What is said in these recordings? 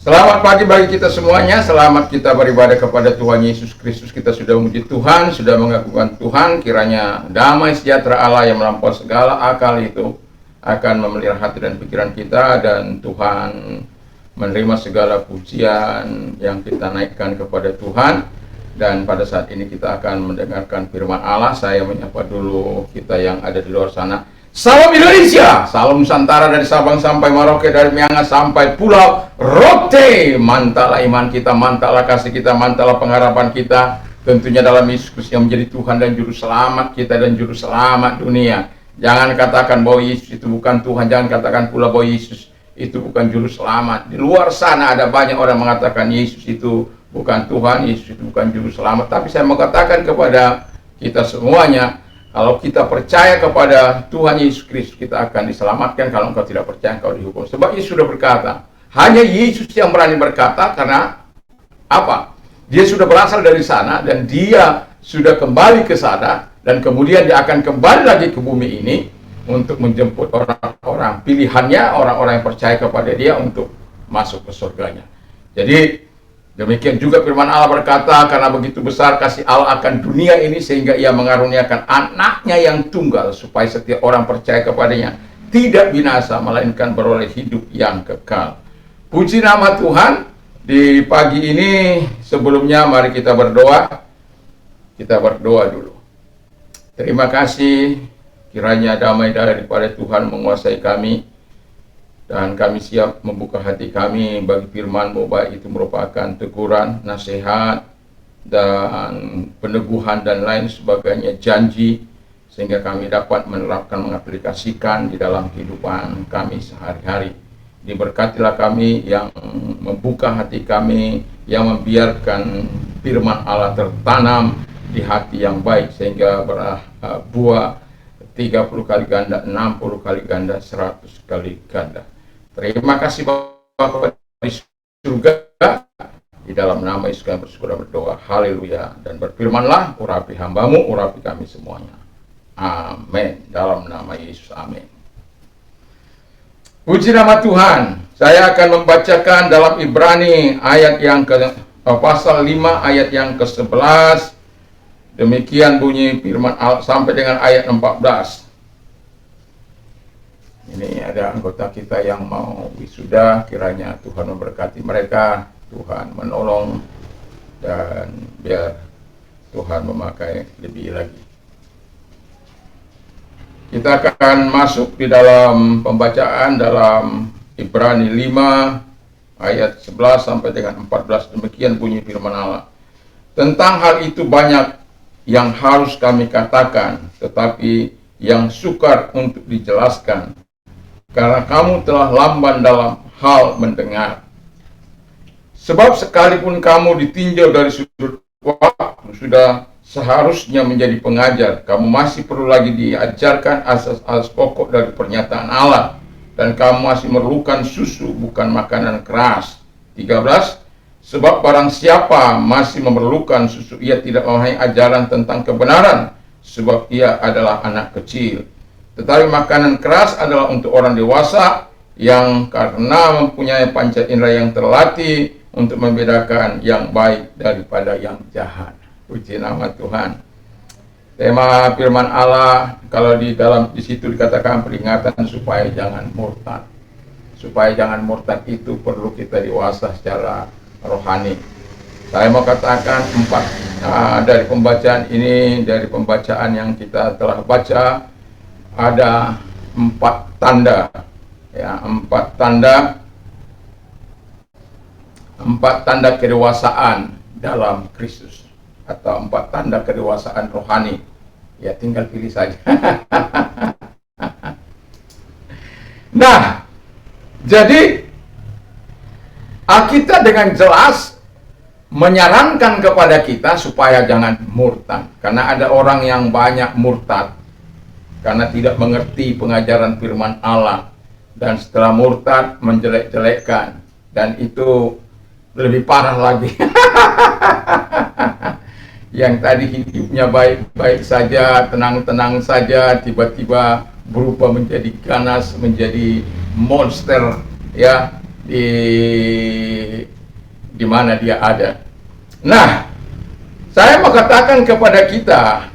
Selamat pagi bagi kita semuanya. Selamat kita beribadah kepada Tuhan Yesus Kristus. Kita sudah memuji Tuhan, sudah mengagungkan Tuhan. Kiranya damai sejahtera Allah yang melampaui segala akal itu akan memelihara hati dan pikiran kita, dan Tuhan menerima segala pujian yang kita naikkan kepada Tuhan. Dan pada saat ini kita akan mendengarkan firman Allah. Saya menyapa dulu kita yang ada di luar sana. Salam Indonesia, salam Nusantara, dari Sabang sampai Merauke, dari Miangas sampai Pulau Rote. Mantaplah iman kita, mantaplah kasih kita, mantaplah pengharapan kita, tentunya dalam Yesus Kristus yang menjadi Tuhan dan Juru Selamat kita dan Juru Selamat dunia. Jangan katakan bahwa Yesus itu bukan Tuhan, jangan katakan pula bahwa Yesus itu bukan Juru Selamat. Di luar sana ada banyak orang mengatakan Yesus itu bukan Tuhan, Yesus itu bukan Juru Selamat. Tapi saya mau katakan kepada kita semuanya, kalau kita percaya kepada Tuhan Yesus Kristus, kita akan diselamatkan. Kalau engkau tidak percaya, engkau dihukum. Sebab Yesus sudah berkata, hanya Yesus yang berani berkata, karena apa? Dia sudah berasal dari sana, dan dia sudah kembali ke sana, dan kemudian dia akan kembali lagi ke bumi ini untuk menjemput orang-orang pilihannya, orang-orang yang percaya kepada dia untuk masuk ke surganya. Jadi demikian juga firman Allah berkata, karena begitu besar kasih Allah akan dunia ini sehingga ia mengaruniakan anaknya yang tunggal, supaya setiap orang percaya kepadanya tidak binasa, melainkan beroleh hidup yang kekal. Puji nama Tuhan. Di pagi ini sebelumnya mari kita berdoa. Kita berdoa dulu. Terima kasih, kiranya damai daripada Tuhan menguasai kami, dan kami siap membuka hati kami bagi firman-Mu, baik itu merupakan teguran, nasihat, dan peneguhan dan lain sebagainya, janji, sehingga kami dapat menerapkan, mengaplikasikan di dalam kehidupan kami sehari-hari. Diberkatilah kami yang membuka hati kami, yang membiarkan firman Allah tertanam di hati yang baik, sehingga berbuah 30 kali ganda, 60 kali ganda, 100 kali ganda. Terima kasih Bapa di surga, di dalam nama Yesus kami bersyukur dan berdoa. Haleluya. Dan berfirmanlah, urapi hamba-Mu, urapi kami semuanya. Amin. Dalam nama Yesus, amin. Puji nama Tuhan. Saya akan membacakan dalam Ibrani ayat yang pasal 5 ayat yang ke-11. Demikian bunyi firman Allah sampai dengan ayat 14. Ini ada anggota kita yang mau wisuda, kiranya Tuhan memberkati mereka, Tuhan menolong, dan biar Tuhan memakai lebih lagi. Kita akan masuk di dalam pembacaan dalam Ibrani 5 ayat 11 sampai dengan 14. Demikian bunyi firman Allah. Tentang hal itu banyak yang harus kami katakan, tetapi yang sukar untuk dijelaskan, karena kamu telah lamban dalam hal mendengar. Sebab sekalipun kamu ditinjau dari sudut waktu, sudah seharusnya menjadi pengajar, kamu masih perlu lagi diajarkan asas-asas pokok dari pernyataan Allah, dan kamu masih memerlukan susu, bukan makanan keras. 13. Sebab barang siapa masih memerlukan susu, ia tidak memahami ajaran tentang kebenaran, sebab ia adalah anak kecil. Tetapi makanan keras adalah untuk orang dewasa, yang karena mempunyai panca indera yang terlatih untuk membedakan yang baik daripada yang jahat. Puji nama Tuhan. Tema firman Allah, kalau di situ dikatakan peringatan supaya jangan murtad. Supaya jangan murtad itu perlu kita dewasa secara rohani. Saya mau katakan 4 dari pembacaan ini, dari pembacaan yang kita telah baca, ada 4 tanda, ya, 4 tanda kedewasaan dalam Kristus, atau 4 tanda kedewasaan rohani. Ya, tinggal pilih saja. Nah, jadi Alkitab dengan jelas menyarankan kepada kita supaya jangan murtad, karena ada orang yang banyak murtad karena tidak mengerti pengajaran firman Allah, dan setelah murtad menjelek-jelekkan, dan itu lebih parah lagi. Yang tadi hidupnya baik-baik saja, tenang-tenang saja, tiba-tiba berubah menjadi ganas, menjadi monster, ya, di mana dia ada. Nah, saya mau katakan kepada kita,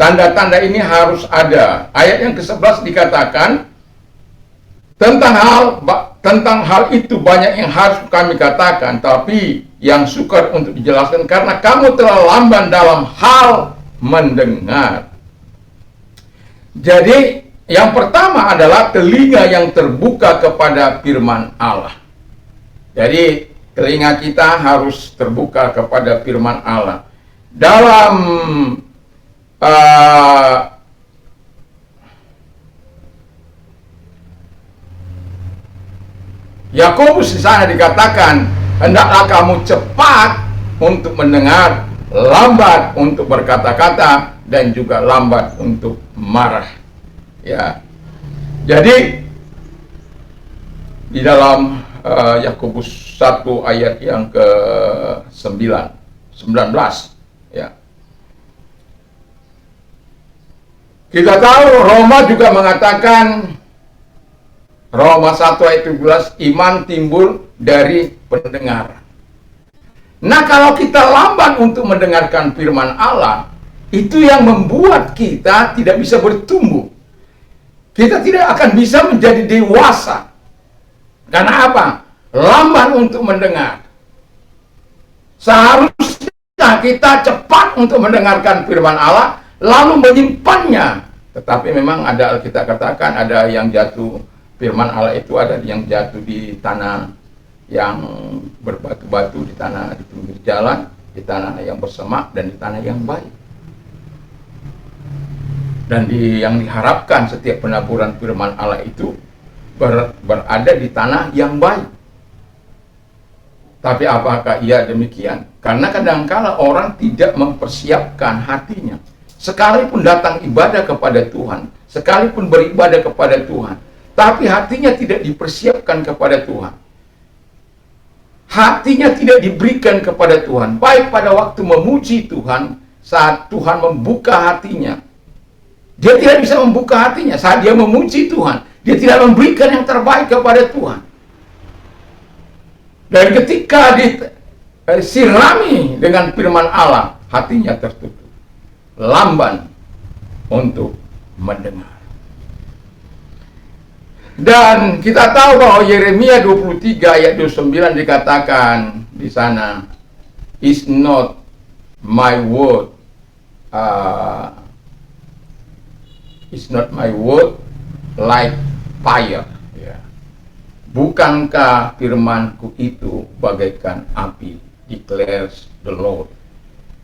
tanda-tanda ini harus ada. Ayat yang ke-11 dikatakan, tentang hal itu banyak yang harus kami katakan, tapi yang sukar untuk dijelaskan karena kamu telah lamban dalam hal mendengar. Jadi, yang pertama adalah telinga yang terbuka kepada firman Allah. Jadi, telinga kita harus terbuka kepada firman Allah. Dalam Yakobus di sana dikatakan, hendaklah kamu cepat untuk mendengar, lambat untuk berkata-kata, dan juga lambat untuk marah. Ya, jadi di dalam Yakobus 1 ayat yang ke-19, ya. Kita tahu Roma juga mengatakan, Roma 1 ayat 17, iman timbul dari pendengar. Nah, kalau kita lamban untuk mendengarkan firman Allah, itu yang membuat kita tidak bisa bertumbuh. Kita tidak akan bisa menjadi dewasa. Karena apa? Lamban untuk mendengar. Seharusnya kita cepat untuk mendengarkan firman Allah, lalu menyimpannya. Tetapi memang ada, kita katakan, ada yang jatuh, firman Allah itu ada yang jatuh di tanah yang berbatu-batu, di tanah di pinggir jalan, di tanah yang bersemak, dan di tanah yang baik. Dan yang diharapkan setiap penaburan firman Allah itu berada di tanah yang baik. Tapi apakah ia demikian? Karena kadangkala orang tidak mempersiapkan hatinya. Sekalipun datang ibadah kepada Tuhan, sekalipun beribadah kepada Tuhan, tapi hatinya tidak dipersiapkan kepada Tuhan. Hatinya tidak diberikan kepada Tuhan, baik pada waktu memuji Tuhan, saat Tuhan membuka hatinya. Dia tidak bisa membuka hatinya saat dia memuji Tuhan. Dia tidak memberikan yang terbaik kepada Tuhan. Dan ketika disirami dengan firman Allah, hatinya tertutup, lamban untuk mendengar. Dan kita tahu bahwa Yeremia 23 ayat 29 dikatakan di sana, is not my word, is not my word like fire. Ya. Bukankah firmanku itu bagaikan api, declares the Lord.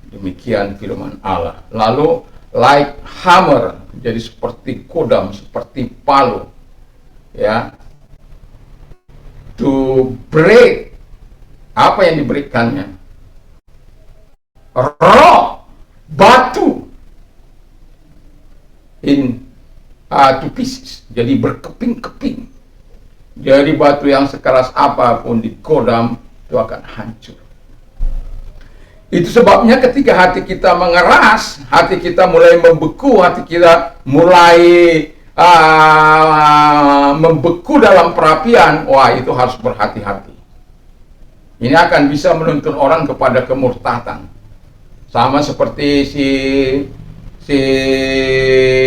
Demikian firman Allah. Lalu like hammer, jadi seperti kodam, seperti palu. Ya, to break, apa yang diberikannya? Rock, batu, to pieces, jadi berkeping-keping. Jadi batu yang sekeras apapun digodam itu akan hancur. Itu sebabnya ketika hati kita mengeras, hati kita mulai membeku, hati kita mulai membeku dalam perapian, wah itu harus berhati-hati. Ini akan bisa menuntun orang kepada kemurtatan. Sama seperti si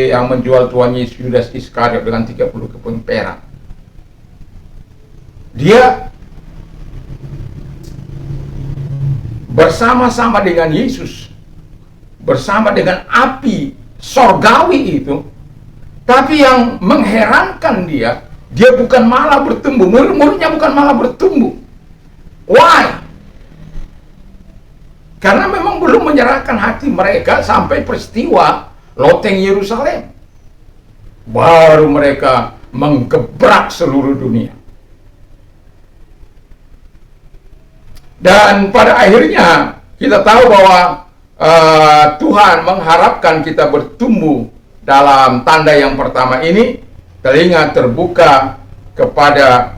yang menjual Tuhan Yesus, Yudas Iskariot, dengan 30 keping perak. Dia bersama-sama dengan Yesus, bersama dengan api sorgawi itu. Tapi yang mengherankan dia bukan malah bertumbuh, murid-muridnya bukan malah bertumbuh. Why? Karena memang belum menyerahkan hati mereka sampai peristiwa loteng Yerusalem. Baru mereka menggebrak seluruh dunia. Dan pada akhirnya kita tahu bahwa Tuhan mengharapkan kita bertumbuh dalam tanda yang pertama ini, telinga terbuka kepada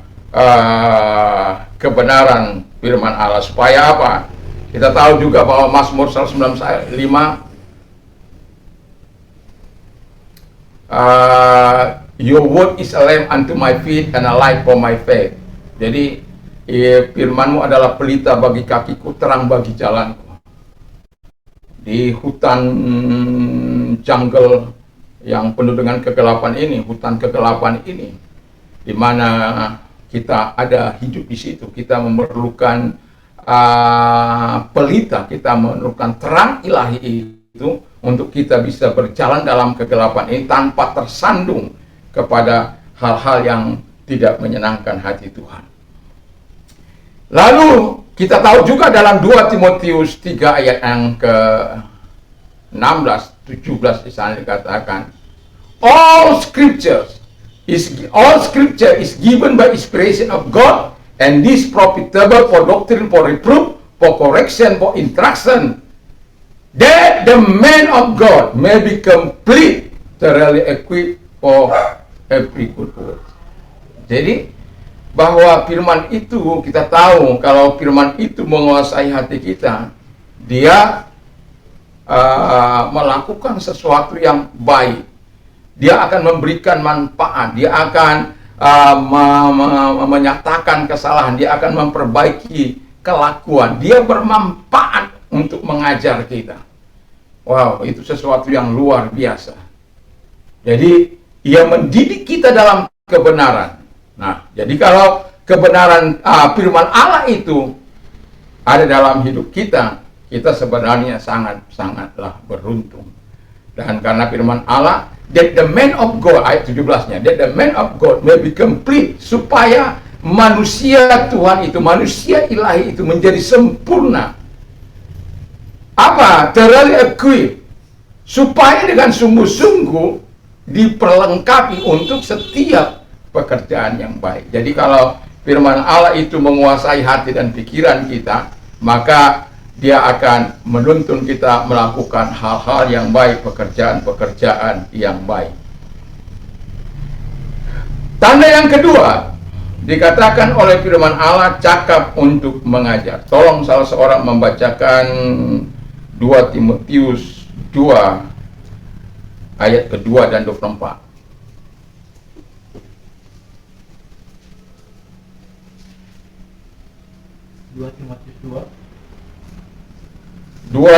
kebenaran firman Allah. Supaya apa? Kita tahu juga bahwa Mazmur 195 Your word is a lamp unto my feet and a light for my path. Jadi firman-Mu adalah pelita bagi kakiku, terang bagi jalanku. Di hutan jungle yang penuh dengan kegelapan ini, hutan kegelapan ini, di mana kita ada hidup di situ, kita memerlukan pelita, kita memerlukan terang ilahi itu untuk kita bisa berjalan dalam kegelapan ini tanpa tersandung kepada hal-hal yang tidak menyenangkan hati Tuhan. Lalu kita tahu juga dalam 2 Timotius 3 ayat yang ke-16, 17 di sana dikatakan, all scripture is given by inspiration of God, and is profitable for doctrine, for reproof, for correction, for instruction, that the man of God may be complete, thoroughly equipped for every good work. Jadi bahwa firman itu, kita tahu kalau firman itu menguasai hati kita, dia melakukan sesuatu yang baik, dia akan memberikan manfaat, dia akan menyatakan kesalahan, dia akan memperbaiki kelakuan, dia bermanfaat untuk mengajar kita. Wow, itu sesuatu yang luar biasa. Jadi ia mendidik kita dalam kebenaran. Nah, jadi kalau kebenaran firman Allah itu ada dalam hidup kita, kita sebenarnya sangatlah beruntung. Dan karena firman Allah, that the man of God, ayat 17-nya, that the man of God may be complete, supaya manusia Tuhan itu, manusia ilahi itu menjadi sempurna. Apa? Thoroughly equipped, supaya dengan sungguh-sungguh diperlengkapi untuk setiap pekerjaan yang baik. Jadi kalau firman Allah itu menguasai hati dan pikiran kita, maka dia akan menuntun kita melakukan hal-hal yang baik, pekerjaan-pekerjaan yang baik. Tanda yang kedua, dikatakan oleh firman Allah, cakap untuk mengajar. Tolong salah seorang membacakan 2 Timotius 2 ayat kedua dan 24. 2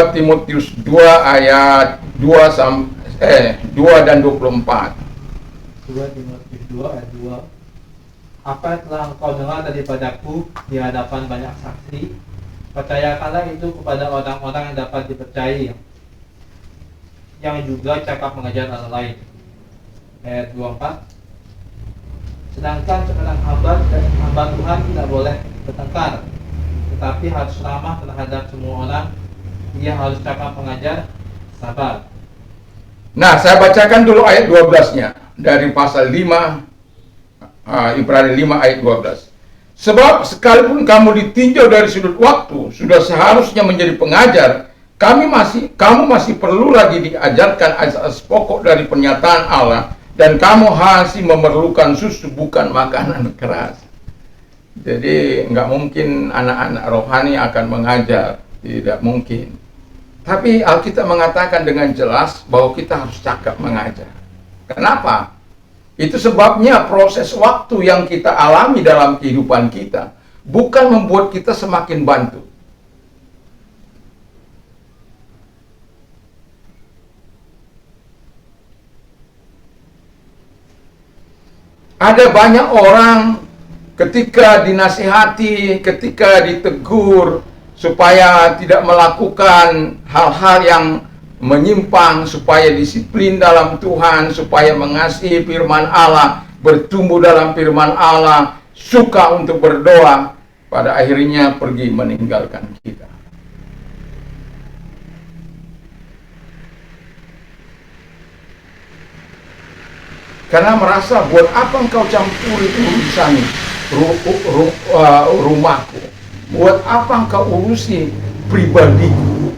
Timotius 2 ayat 2 dan 24. 2 Timotius 2 ayat 2. Apa yang telah engkau dengar daripadaku di hadapan banyak saksi, percayakanlah itu kepada orang-orang yang dapat dipercayai, yang juga cakap mengajar orang lain. Ayat 24. Sedangkan seorang hamba Tuhan tidak boleh bertengkar, tetapi harus ramah terhadap semua orang. Ia harus cakap mengajar, sabar. Nah, saya bacakan dulu ayat 12-nya dari pasal 5, Ibrani 5 ayat 12. Sebab sekalipun kamu ditinjau dari sudut waktu, sudah seharusnya menjadi pengajar, kamu masih perlu lagi diajarkan asas pokok dari pernyataan Allah, dan kamu masih memerlukan susu, bukan makanan keras. Jadi nggak mungkin anak-anak rohani akan mengajar, tidak mungkin. Tapi Alkitab mengatakan dengan jelas bahwa kita harus cakap mengajar. Kenapa? Itu sebabnya proses waktu yang kita alami dalam kehidupan kita bukan membuat kita semakin bantu. Ada banyak orang ketika dinasihati, ketika ditegur supaya tidak melakukan hal-hal yang menyimpang, supaya disiplin dalam Tuhan, supaya mengasihi firman Allah, bertumbuh dalam firman Allah, suka untuk berdoa, pada akhirnya pergi meninggalkan kita. Karena merasa, buat apa engkau campuri urusan rumahku? Buat apa engkau urusi pribadiku?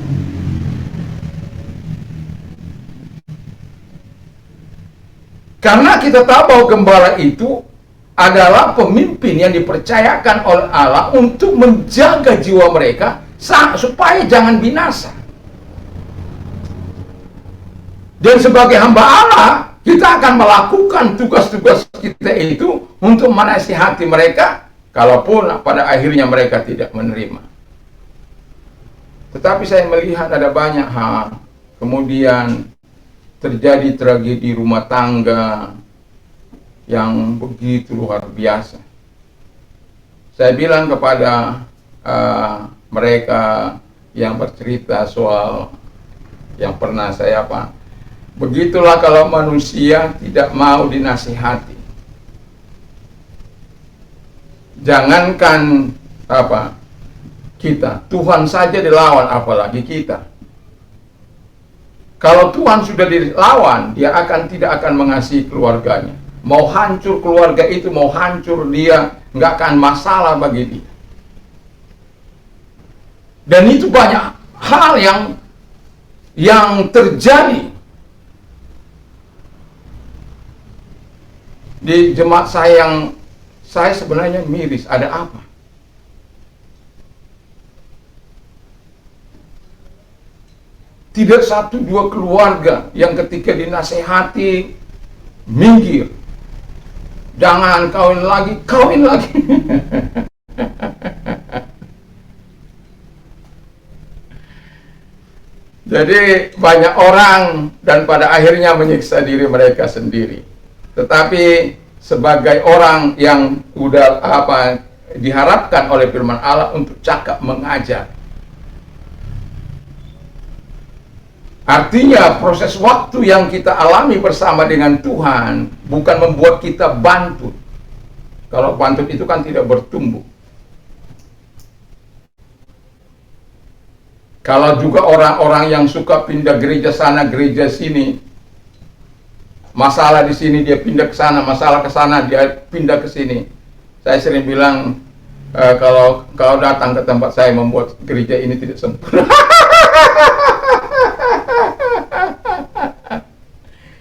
Karena kita tahu bahwa gembala itu adalah pemimpin yang dipercayakan oleh Allah untuk menjaga jiwa mereka supaya jangan binasa. Dan sebagai hamba Allah, kita akan melakukan tugas-tugas kita itu untuk menasihati mereka Kalaupun pada akhirnya mereka tidak menerima. Tetapi saya melihat ada banyak hal. Kemudian terjadi tragedi rumah tangga yang begitu luar biasa. Saya bilang kepada mereka yang bercerita soal yang pernah saya begitulah kalau manusia tidak mau dinasihati. Jangankan kita, Tuhan saja dilawan, apalagi kita. Kalau Tuhan sudah dilawan, dia tidak akan mengasihi keluarganya. Mau hancur keluarga itu, mau hancur dia, nggak akan masalah bagi dia. Dan itu banyak hal yang terjadi di jemaat saya saya sebenarnya miris. Ada apa? Tidak satu dua keluarga yang ketika dinasehati minggir. Jangan kawin lagi, kawin lagi. Jadi banyak orang dan pada akhirnya menyiksa diri mereka sendiri. Tetapi sebagai orang yang udah diharapkan oleh firman Allah untuk cakap mengajar. Artinya proses waktu yang kita alami bersama dengan Tuhan bukan membuat kita bantut. Kalau bantut itu kan tidak bertumbuh. Kalau juga orang-orang yang suka pindah gereja sana, gereja sini, masalah di sini dia pindah ke sana, masalah ke sana dia pindah ke sini. Saya sering bilang kalau kau datang ke tempat saya membuat gereja ini tidak sempurna.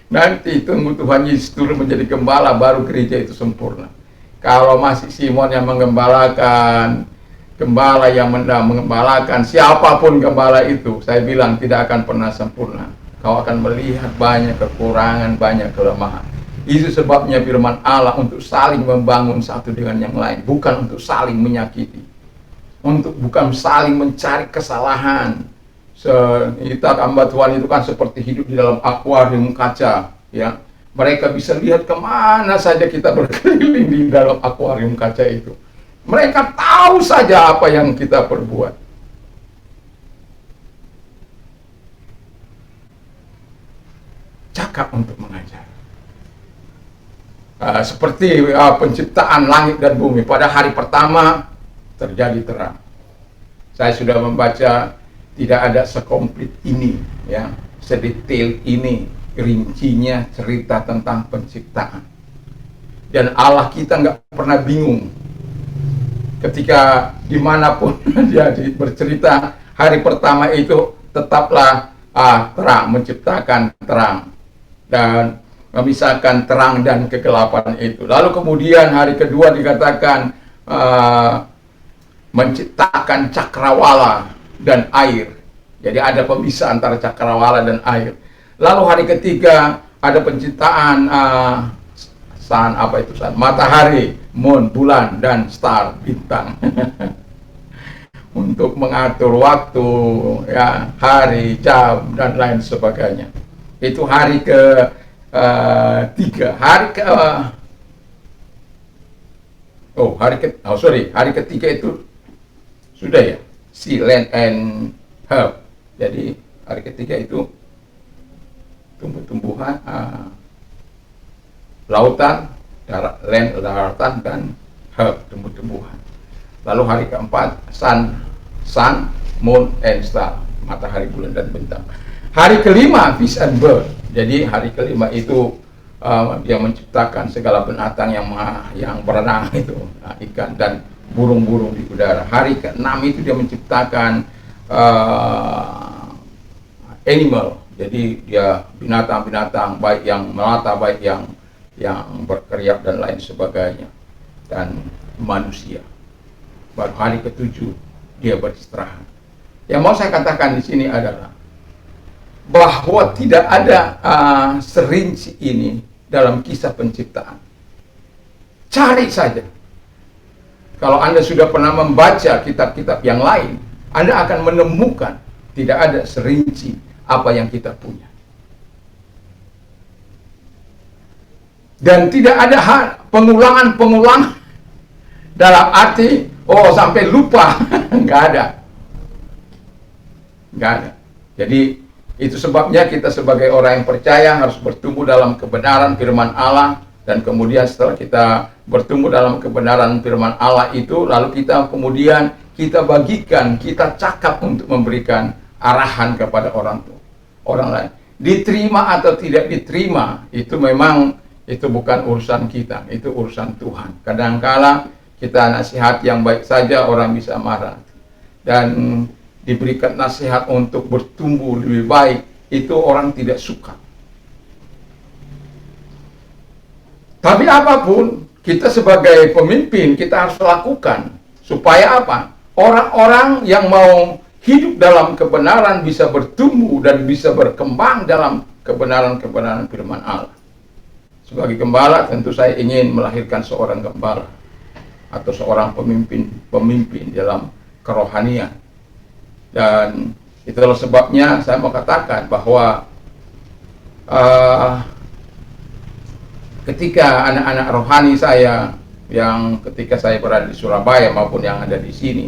Nanti tunggu Tuhan Yesus turun menjadi gembala baru gereja itu sempurna. Kalau masih Simon yang menggembalakan, gembala yang mengembalakan, siapapun gembala itu, saya bilang tidak akan pernah sempurna. Kau akan melihat banyak kekurangan, banyak kelemahan. Itu sebabnya firman Allah untuk saling membangun satu dengan yang lain, bukan untuk saling menyakiti, bukan saling mencari kesalahan. Kita hamba Tuhan itu kan seperti hidup di dalam akuarium kaca, ya. Mereka bisa lihat kemana saja kita berkeliling di dalam akuarium kaca itu. Mereka tahu saja apa yang kita perbuat. Cakap untuk mengajar. Seperti penciptaan langit dan bumi. Pada hari pertama terjadi terang. Saya sudah membaca, tidak ada sekomplit ini, ya, sedetail ini, rincinya cerita tentang penciptaan. Dan Allah kita nggak pernah bingung. Ketika dimanapun dia bercerita, hari pertama itu tetaplah terang, menciptakan terang dan memisahkan terang dan kegelapan itu. Lalu kemudian hari kedua dikatakan menciptakan cakrawala dan air. Jadi ada pemisah antara cakrawala dan air. Lalu hari ketiga ada penciptaan matahari, moon, bulan, dan star, bintang. Untuk mengatur waktu, ya, hari, jam, dan lain sebagainya. Itu hari ketiga. Hari ketiga itu sudah, ya, sea, land, and herb. Jadi hari ketiga itu tumbuh-tumbuhan, lautan, land, daratan, dan herb, tumbuh-tumbuhan. Lalu hari keempat sun, moon, and star, matahari, bulan, dan bintang. Hari kelima fish and bird. Jadi hari kelima itu dia menciptakan segala binatang yang berenang itu, ikan dan burung-burung di udara. Hari keenam itu dia menciptakan animal. Jadi dia binatang-binatang, baik yang melata, baik yang berkeriap dan lain sebagainya, dan manusia. Baru hari ketujuh dia beristirahat. Yang mau saya katakan di sini adalah bahwa tidak ada serinci ini dalam kisah penciptaan. Cari saja. Kalau Anda sudah pernah membaca kitab-kitab yang lain, Anda akan menemukan tidak ada serinci apa yang kita punya. Dan tidak ada pengulangan dalam arti, sampai lupa. Nggak ada. Nggak ada. Jadi, itu sebabnya kita sebagai orang yang percaya harus bertumbuh dalam kebenaran firman Allah. Dan kemudian setelah kita bertumbuh dalam kebenaran firman Allah itu, lalu kita kemudian kita bagikan, kita cakap untuk memberikan arahan kepada orang lain. Diterima atau tidak diterima, itu memang itu bukan urusan kita, itu urusan Tuhan. Kadangkala kita nasihat yang baik saja orang bisa marah. Dan diberikan nasihat untuk bertumbuh lebih baik, itu orang tidak suka. Tapi apapun, kita sebagai pemimpin, kita harus lakukan. Supaya apa? Orang-orang yang mau hidup dalam kebenaran bisa bertumbuh dan bisa berkembang dalam kebenaran-kebenaran firman Allah. Sebagai gembala, tentu saya ingin melahirkan seorang gembala. Atau seorang pemimpin dalam kerohanian. Dan itulah sebabnya saya mau katakan bahwa ketika anak-anak rohani saya yang ketika saya berada di Surabaya maupun yang ada di sini,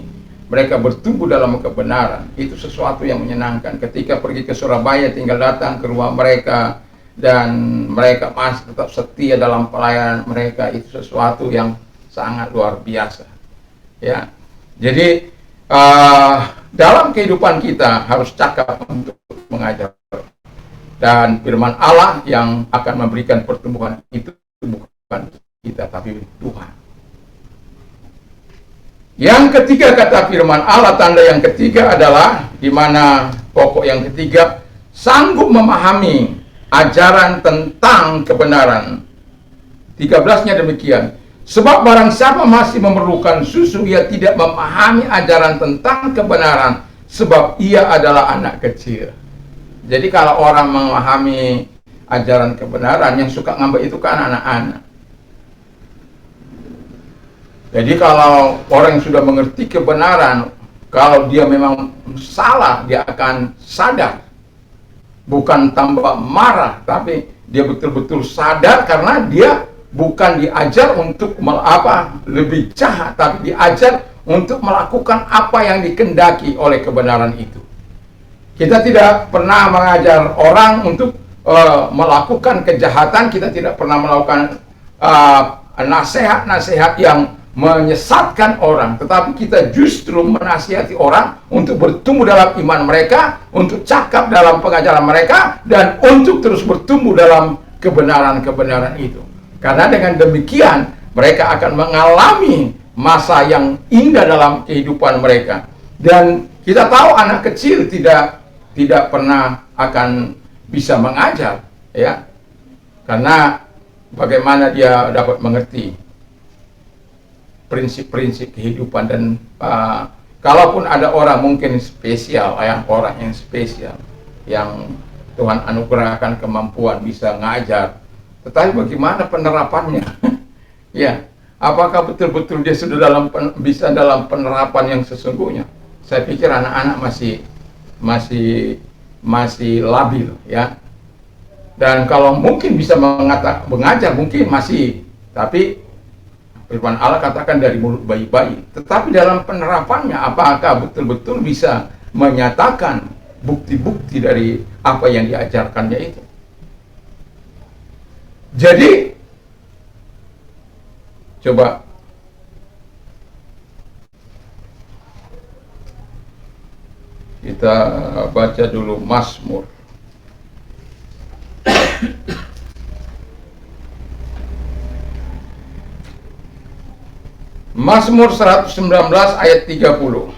mereka bertumbuh dalam kebenaran, itu sesuatu yang menyenangkan. Ketika pergi ke Surabaya, tinggal datang ke rumah mereka dan mereka masih tetap setia dalam pelayanan mereka, itu sesuatu yang sangat luar biasa. Ya, jadi dalam kehidupan kita harus cakap untuk mengajar. Dan firman Allah yang akan memberikan pertumbuhan itu bukan kita, tapi Tuhan. Yang ketiga kata firman Allah, tanda yang ketiga adalah di mana pokok yang ketiga, sanggup memahami ajaran tentang kebenaran. 13-nya demikian. Sebab barang siapa masih memerlukan susu, ia tidak memahami ajaran tentang kebenaran, sebab ia adalah anak kecil. Jadi kalau orang memahami ajaran kebenaran, yang suka ngambil itu kan anak-anak. Jadi kalau orang yang sudah mengerti kebenaran, kalau dia memang salah, dia akan sadar. Bukan tambah marah, tapi dia betul-betul sadar karena dia bukan diajar untuk lebih jahat, tapi diajar untuk melakukan apa yang dikehendaki oleh kebenaran itu. Kita tidak pernah mengajar orang untuk melakukan kejahatan, kita tidak pernah melakukan nasihat-nasihat yang menyesatkan orang, tetapi kita justru menasihati orang untuk bertumbuh dalam iman mereka, untuk cakap dalam pengajaran mereka, dan untuk terus bertumbuh dalam kebenaran-kebenaran itu. Karena dengan demikian, mereka akan mengalami masa yang indah dalam kehidupan mereka. Dan kita tahu anak kecil tidak pernah akan bisa mengajar, ya, karena bagaimana dia dapat mengerti prinsip-prinsip kehidupan. Dan kalaupun ada orang mungkin spesial, orang yang spesial yang Tuhan anugerahkan kemampuan bisa ngajar, tetapi bagaimana penerapannya? Ya, apakah betul-betul dia sudah bisa dalam penerapan yang sesungguhnya? Saya pikir anak-anak masih labil, ya. Dan kalau mungkin bisa mengajar mungkin masih, tapi firman Allah katakan dari mulut bayi-bayi. Tetapi dalam penerapannya, apakah betul-betul bisa menyatakan bukti-bukti dari apa yang diajarkannya itu? Jadi, coba kita baca dulu Mazmur. Mazmur 119 ayat 30.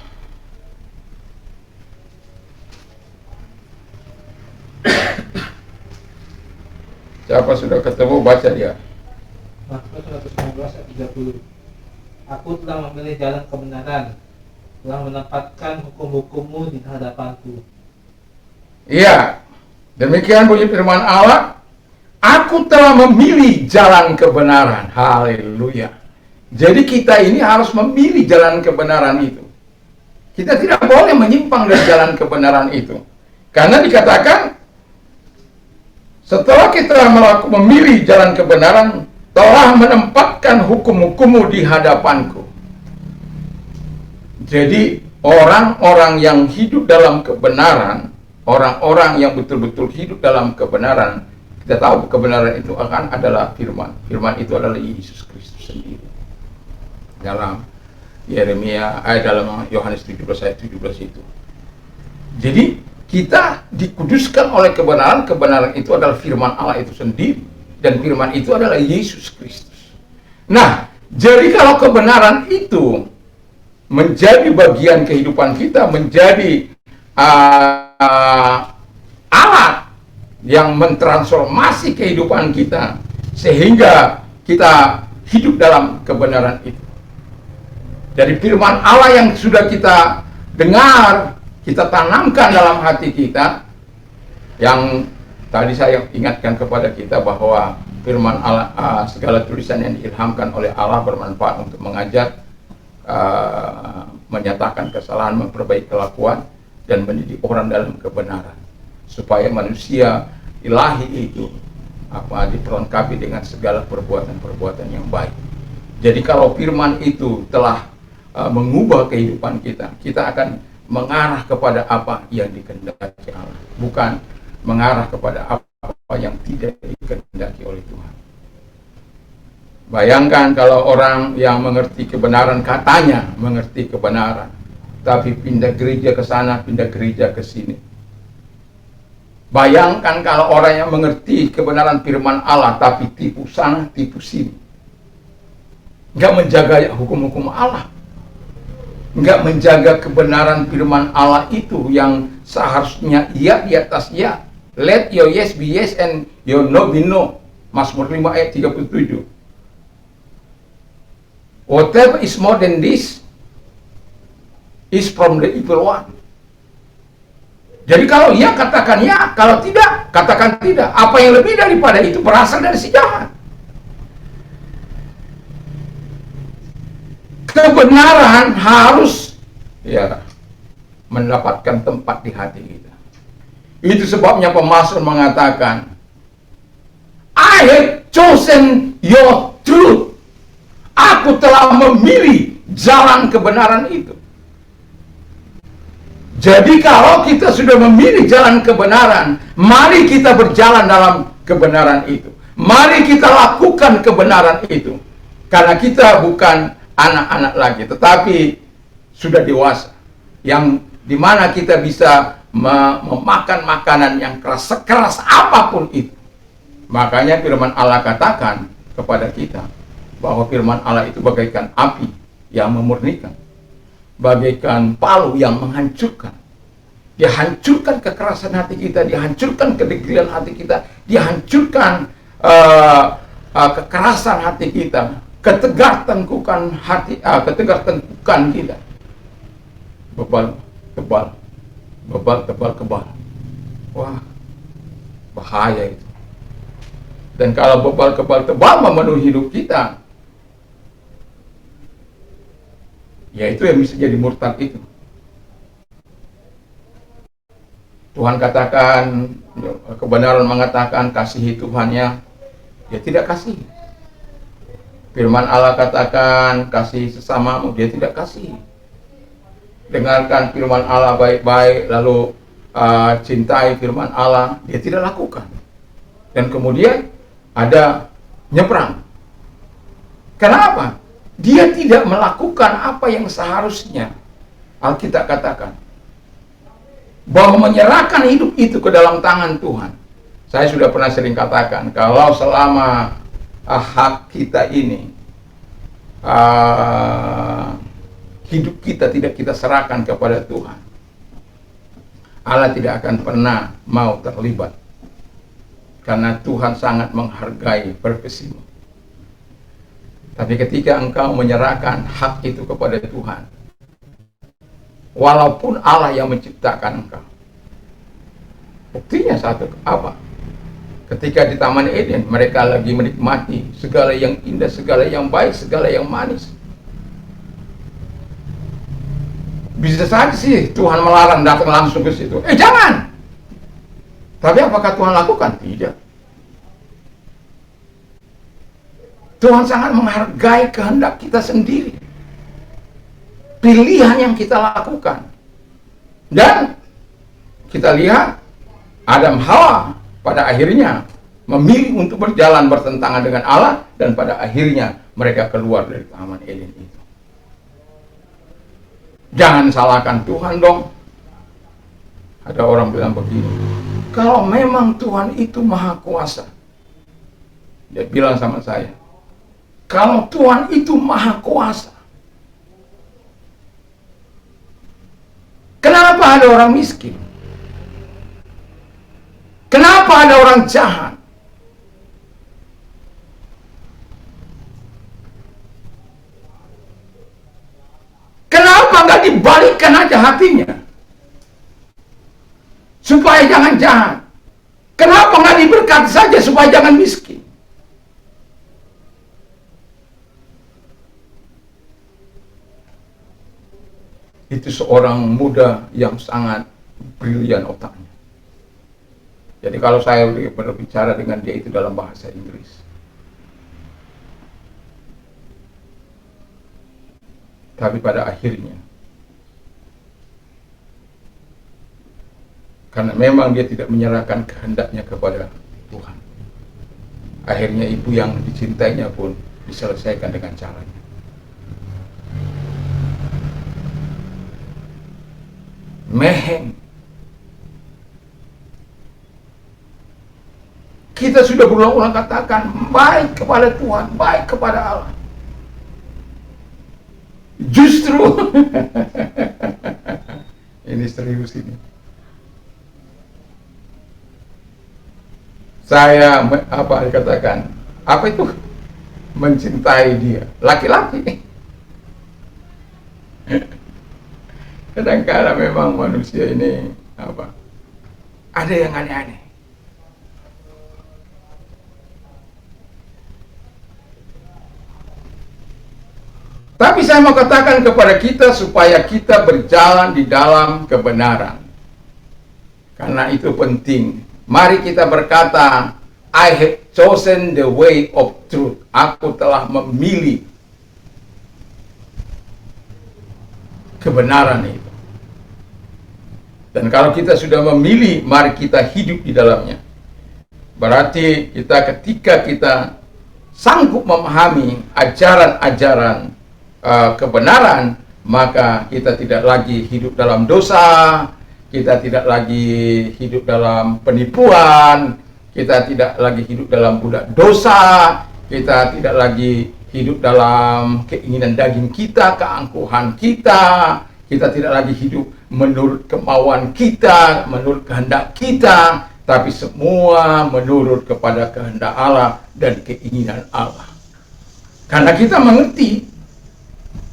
Siapa sudah ketemu, baca dia. Mazmur 119 ayat 30. Aku telah memilih jalan kebenaran, telah menempatkan hukum-hukummu di hadapanku. Iya, demikian bunyi firman Allah. Aku telah memilih jalan kebenaran. Haleluya. Jadi kita ini harus memilih jalan kebenaran itu. Kita tidak boleh menyimpang dari jalan kebenaran itu. Karena dikatakan, setelah kita memilih jalan kebenaran, telah menempatkan hukum-hukummu di hadapanku. Jadi, orang-orang yang hidup dalam kebenaran, orang-orang yang betul-betul hidup dalam kebenaran, kita tahu kebenaran itu akan adalah firman. Firman itu adalah Yesus Kristus sendiri. Dalam Yeremia, dalam Yohanes 17 ayat 17 itu. Jadi kita dikuduskan oleh kebenaran. Kebenaran itu adalah firman Allah itu sendiri, dan firman itu adalah Yesus Kristus. Nah, jadi kalau kebenaran itu menjadi bagian kehidupan kita, menjadi alat yang mentransformasi kehidupan kita, sehingga kita hidup dalam kebenaran itu. Dari firman Allah yang sudah kita dengar, kita tanamkan dalam hati kita, yang tadi saya ingatkan kepada kita bahwa firman Allah, segala tulisan yang diilhamkan oleh Allah bermanfaat untuk mengajar, menyatakan kesalahan, memperbaiki kelakuan, dan mendidik orang dalam kebenaran, supaya manusia ilahi itu diperlengkapi dengan segala perbuatan-perbuatan yang baik. Jadi kalau firman itu telah mengubah kehidupan kita, kita akan mengarah kepada apa yang dikehendaki Allah, bukan mengarah kepada apa yang tidak dikehendaki oleh Tuhan. Bayangkan kalau orang yang mengerti kebenaran, katanya mengerti kebenaran, tapi pindah gereja ke sana, pindah gereja ke sini. Bayangkan kalau orang yang mengerti kebenaran firman Allah, tapi tipu sana, tipu sini. Nggak menjaga hukum-hukum Allah. Nggak menjaga kebenaran firman Allah itu yang seharusnya iya di atas ya. Let your yes be yes and your no be no. Mazmur 5 ayat 37. Whatever is more than this is from the evil one. Jadi kalau ya katakan ya, kalau tidak katakan tidak. Apa yang lebih daripada itu berasal dari si jahat. Kebenaran harus mendapatkan tempat di hati kita. Itu sebabnya pemazmur mengatakan, I have chosen your truth. Aku telah memilih jalan kebenaran itu. Jadi kalau kita sudah memilih jalan kebenaran, mari kita berjalan dalam kebenaran itu. Mari kita lakukan kebenaran itu. Karena kita bukan anak-anak lagi, tetapi sudah dewasa, yang dimana kita bisa memakan makanan yang keras, sekeras apapun itu. Makanya firman Allah katakan kepada kita bahwa firman Allah itu bagaikan api yang memurnikan, bagaikan palu yang menghancurkan. Dia hancurkan kekerasan hati kita, dia hancurkan kedegilan hati kita, dia hancurkan kekerasan hati kita, ketegar tengkukan hati, ketegar tengkukan kita. Bebal tebal, bebal tebal kebal. Wah, bahaya itu. Dan kalau bebal kebal tebal memenuhi hidup kita, ya itu yang bisa jadi murtad itu. Tuhan katakan, kebenaran mengatakan kasihi Tuhannya, dia tidak kasih. Firman Allah katakan kasih sesamamu, dia tidak kasih. Dengarkan firman Allah baik-baik, lalu cintai firman Allah, dia tidak lakukan. Dan kemudian ada nyebrang. Kenapa? Dia tidak melakukan apa yang seharusnya. Alkitab katakan bahwa menyerahkan hidup itu ke dalam tangan Tuhan. Saya sudah pernah sering katakan, kalau selama hak kita ini, hidup kita tidak kita serahkan kepada Tuhan, Allah tidak akan pernah mau terlibat. Karena Tuhan sangat menghargai profesimu. Tapi ketika engkau menyerahkan hak itu kepada Tuhan, walaupun Allah yang menciptakan engkau, buktinya satu apa? Ketika di Taman Eden, mereka lagi menikmati segala yang indah, segala yang baik, segala yang manis. Bisa saja sih Tuhan melarang datang langsung ke situ. Jangan! Tapi apakah Tuhan lakukan? Tidak. Tuhan sangat menghargai kehendak kita sendiri. Pilihan yang kita lakukan. Dan kita lihat Adam Hawa pada akhirnya memilih untuk berjalan bertentangan dengan Allah, dan pada akhirnya mereka keluar dari Taman Eden itu. Jangan salahkan Tuhan dong. Ada orang bilang begini, kalau memang Tuhan itu maha kuasa, dia bilang sama saya, kalau Tuhan itu maha kuasa, kenapa ada orang miskin? Kenapa ada orang jahat? Kenapa nggak dibalikkan aja hatinya? Supaya jangan jahat. Kenapa nggak diberkati saja supaya jangan miskin? Itu seorang muda yang sangat brilian otaknya. Jadi kalau saya berbicara dengan dia itu dalam bahasa Inggris. Tapi pada akhirnya, karena memang dia tidak menyerahkan kehendaknya kepada Tuhan, akhirnya ibu yang dicintainya pun diselesaikan dengan caranya. Meheng. Kita sudah berulang-ulang katakan baik kepada Tuhan, baik kepada Allah. Justru ini serius ini. Saya dikatakan apa itu? Mencintai dia, laki-laki. Kadang-kadang memang manusia ini ada yang aneh-aneh. Tapi saya mau katakan kepada kita supaya kita berjalan di dalam kebenaran. Karena itu penting. Mari kita berkata, I have chosen the way of truth. Aku telah memilih kebenaran itu. Dan kalau kita sudah memilih, mari kita hidup di dalamnya. Berarti ketika kita sanggup memahami ajaran-ajaran kebenaran, maka kita tidak lagi hidup dalam dosa, kita tidak lagi hidup dalam penipuan, kita tidak lagi hidup dalam budak dosa, kita tidak lagi hidup dalam keinginan daging kita, keangkuhan kita tidak lagi hidup menurut kemauan kita, menurut kehendak kita, tapi semua menurut kepada kehendak Allah dan keinginan Allah. Karena kita mengerti,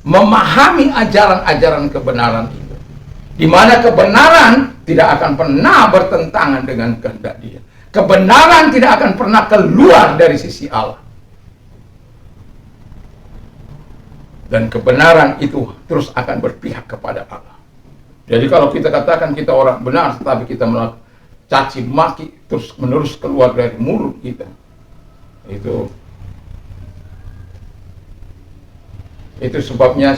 memahami ajaran-ajaran kebenaran itu, di mana kebenaran tidak akan pernah bertentangan dengan kehendak Dia. Kebenaran tidak akan pernah keluar dari sisi Allah. Dan kebenaran itu terus akan berpihak kepada Allah. Jadi kalau kita katakan kita orang benar, tetapi kita melakukan caci maki terus menerus keluar dari mulut kita, itu sebabnya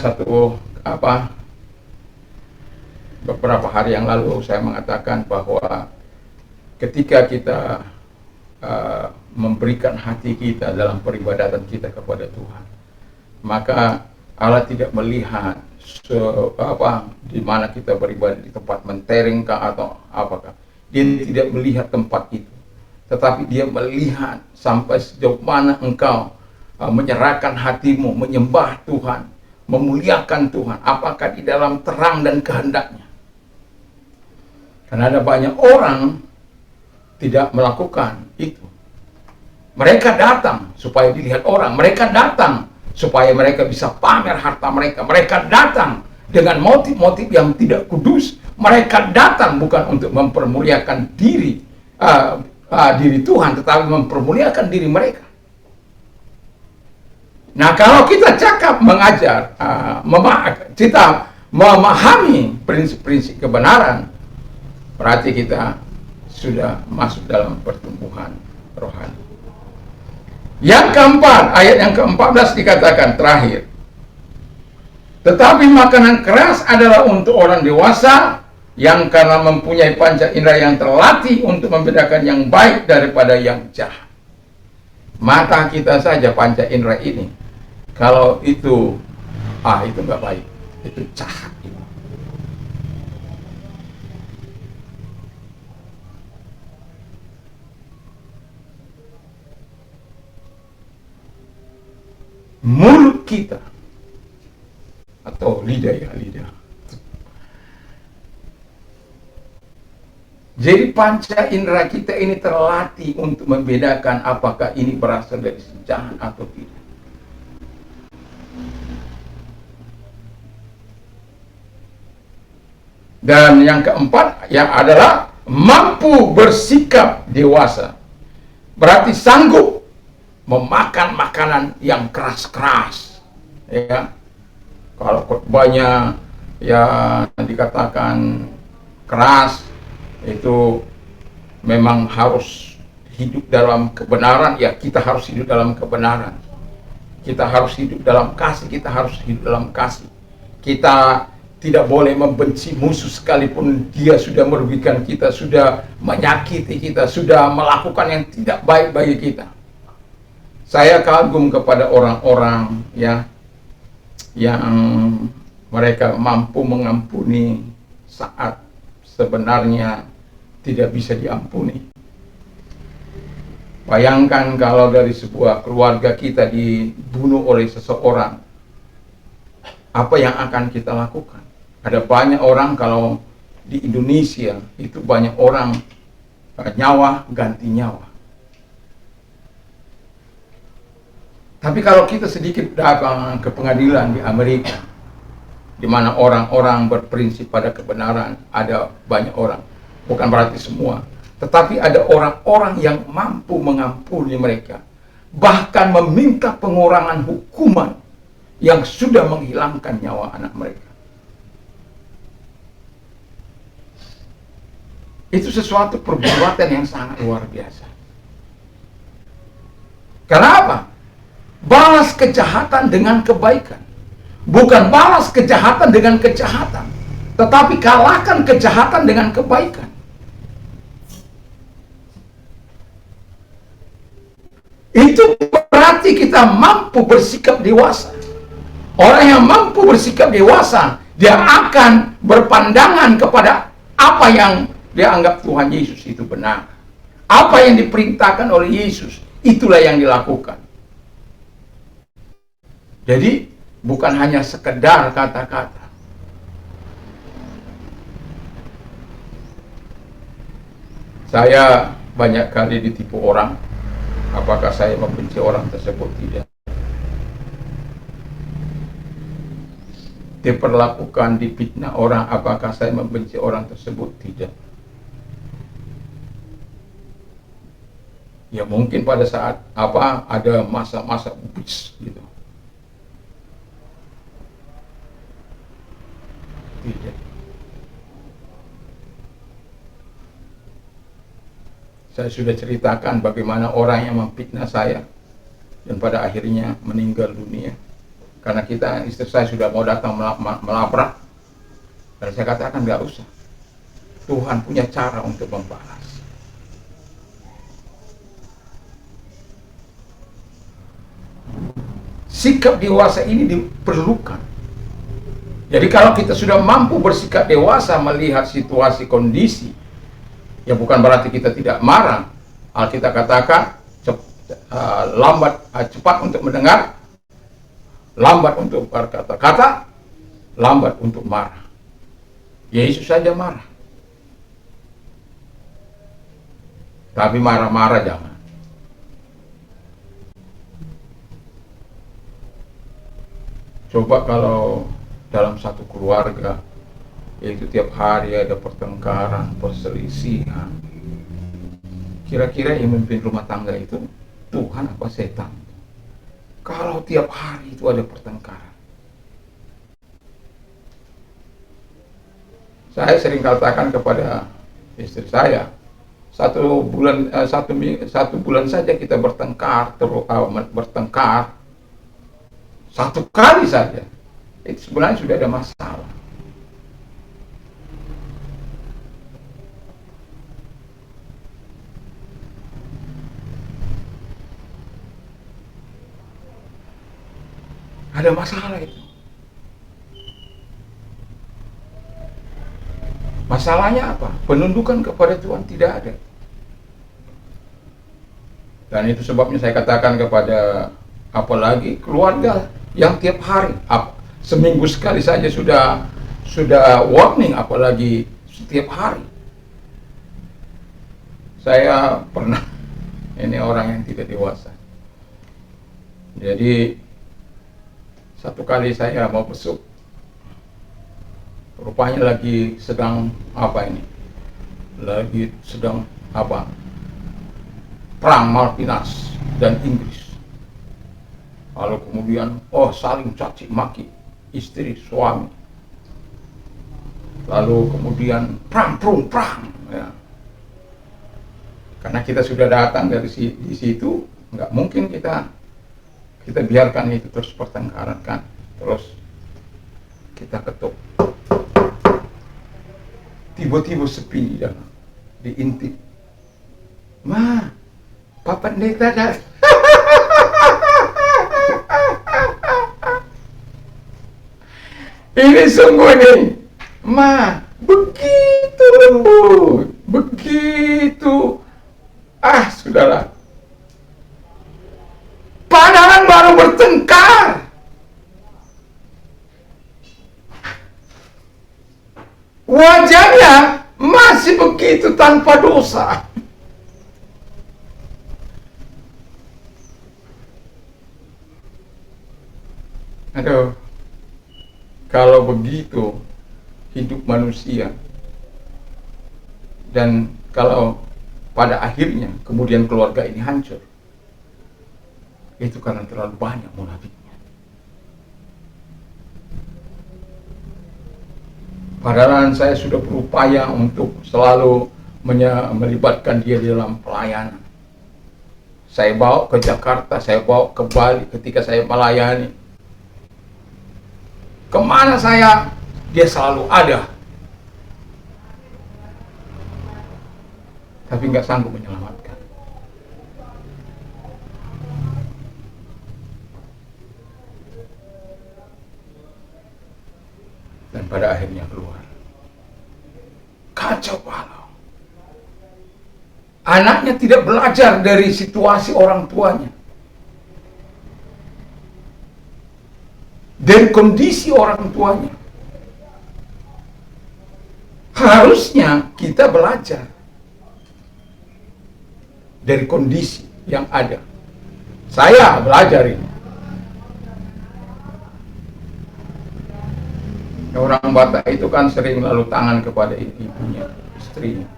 beberapa hari yang lalu saya mengatakan bahwa ketika kita memberikan hati kita dalam peribadatan kita kepada Tuhan, maka Allah tidak melihat di mana kita beribadah, di tempat mentereng atau apakah. Dia tidak melihat tempat itu, tetapi Dia melihat sampai sejauh mana engkau menyerahkan hatimu, menyembah Tuhan, memuliakan Tuhan, apakah di dalam terang dan kehendaknya. Karena ada banyak orang tidak melakukan itu. Mereka datang supaya dilihat orang, mereka datang supaya mereka bisa pamer harta mereka, mereka datang dengan motif-motif yang tidak kudus, mereka datang bukan untuk mempermuliakan diri, diri Tuhan, tetapi mempermuliakan diri mereka. Nah, kalau kita cakap mengajar, kita memahami prinsip-prinsip kebenaran, berarti kita sudah masuk dalam pertumbuhan rohani. Yang keempat, ayat yang ke-14 dikatakan terakhir. Tetapi makanan keras adalah untuk orang dewasa yang karena mempunyai panca indera yang terlatih untuk membedakan yang baik daripada yang jahat. Mata kita saja panca indera ini, kalau itu nggak baik, itu jahat. Mulut kita atau lidah. Jadi panca indera kita ini terlatih untuk membedakan apakah ini berasal dari jahat atau tidak. Dan yang keempat yang adalah mampu bersikap dewasa. Berarti sanggup memakan makanan yang keras-keras. Ya. Kalau khotbahnya ya dikatakan keras, itu memang harus hidup dalam kebenaran. Ya, kita harus hidup dalam kebenaran. Kita harus hidup dalam kasih. Kita harus hidup dalam kasih. Kita tidak boleh membenci musuh sekalipun dia sudah merugikan kita, sudah menyakiti kita, sudah melakukan yang tidak baik bagi kita. Saya kagum kepada orang-orang ya yang mereka mampu mengampuni saat sebenarnya tidak bisa diampuni. Bayangkan kalau dari sebuah keluarga kita dibunuh oleh seseorang, apa yang akan kita lakukan? Ada banyak orang, kalau di Indonesia itu banyak orang nyawa ganti nyawa. Tapi kalau kita sedikit datang ke pengadilan di Amerika, di mana orang-orang berprinsip pada kebenaran, ada banyak orang, bukan berarti semua, tetapi ada orang-orang yang mampu mengampuni mereka, bahkan meminta pengurangan hukuman yang sudah menghilangkan nyawa anak mereka. Itu sesuatu perbuatan yang sangat luar biasa. Kenapa? Balas kejahatan dengan kebaikan. Bukan balas kejahatan dengan kejahatan, tetapi kalahkan kejahatan dengan kebaikan. Itu berarti kita mampu bersikap dewasa. Orang yang mampu bersikap dewasa, dia akan berpandangan kepada apa yang dia anggap Tuhan Yesus itu benar. Apa yang diperintahkan oleh Yesus, itulah yang dilakukan. Jadi bukan hanya sekedar kata-kata. Saya banyak kali ditipu orang. Apakah saya membenci orang tersebut? Tidak. Diperlakukan, difitnah orang, apakah saya membenci orang tersebut? Tidak. Ya mungkin pada saat ada masa-masa ubis gitu. Tidak. Saya sudah ceritakan bagaimana orang yang memfitnah saya dan pada akhirnya meninggal dunia. Karena istri saya sudah mau datang melabrak, dan saya katakan nggak usah. Tuhan punya cara untuk membalas. Sikap dewasa ini diperlukan. Jadi kalau kita sudah mampu bersikap dewasa melihat situasi kondisi, ya bukan berarti kita tidak marah. Alkitab katakan cepat untuk mendengar, lambat untuk berkata-kata, lambat untuk marah. Yesus saja marah. Tapi marah-marah jangan. Coba kalau dalam satu keluarga, yaitu tiap hari ada pertengkaran, perselisihan, Kira-kira yang memimpin rumah tangga itu Tuhan apa setan? Kalau tiap hari itu ada pertengkaran. Saya sering katakan kepada istri saya, satu bulan saja kita bertengkar, bertengkar satu kali saja, itu sebenarnya sudah ada masalah. Ada masalah itu. Masalahnya apa? Penundukan kepada Tuhan tidak ada. Dan itu sebabnya saya katakan kepada apalagi keluarga yang tiap hari, seminggu sekali saja sudah warning, apalagi setiap hari. Saya pernah, ini orang yang tidak dewasa. Jadi satu kali saya mau besuk, rupanya lagi sedang perang Malvinas dan Inggris. Lalu kemudian saling caci maki istri suami. Lalu kemudian perang ya. Karena kita sudah datang dari di situ, nggak mungkin kita biarkan itu terus pertengkaran kan. Terus kita ketuk. Tiba-tiba sepi diintip. Ma, Pak Pendeta dah. Ini sungguh nih, Ma, begitu lembut, begitu. Sudahlah. Padahal baru bertengkar. Wajahnya masih begitu tanpa dosa. Aduh, kalau begitu hidup manusia, dan kalau pada akhirnya kemudian keluarga ini hancur, itu karena terlalu banyak munafiknya. Padahal saya sudah berupaya untuk selalu melibatkan dia di dalam pelayanan. Saya bawa ke Jakarta, saya bawa ke Bali ketika saya melayani. Kemana dia selalu ada. Tapi nggak sanggup menyelamatkan. Dan pada akhirnya keluar. Kacau balau. Anaknya tidak belajar dari situasi orang tuanya. Dari kondisi orang tuanya. Harusnya kita belajar dari kondisi yang ada. Saya belajar ini. Orang Batak itu kan sering lalu tangan kepada ibunya, istrinya.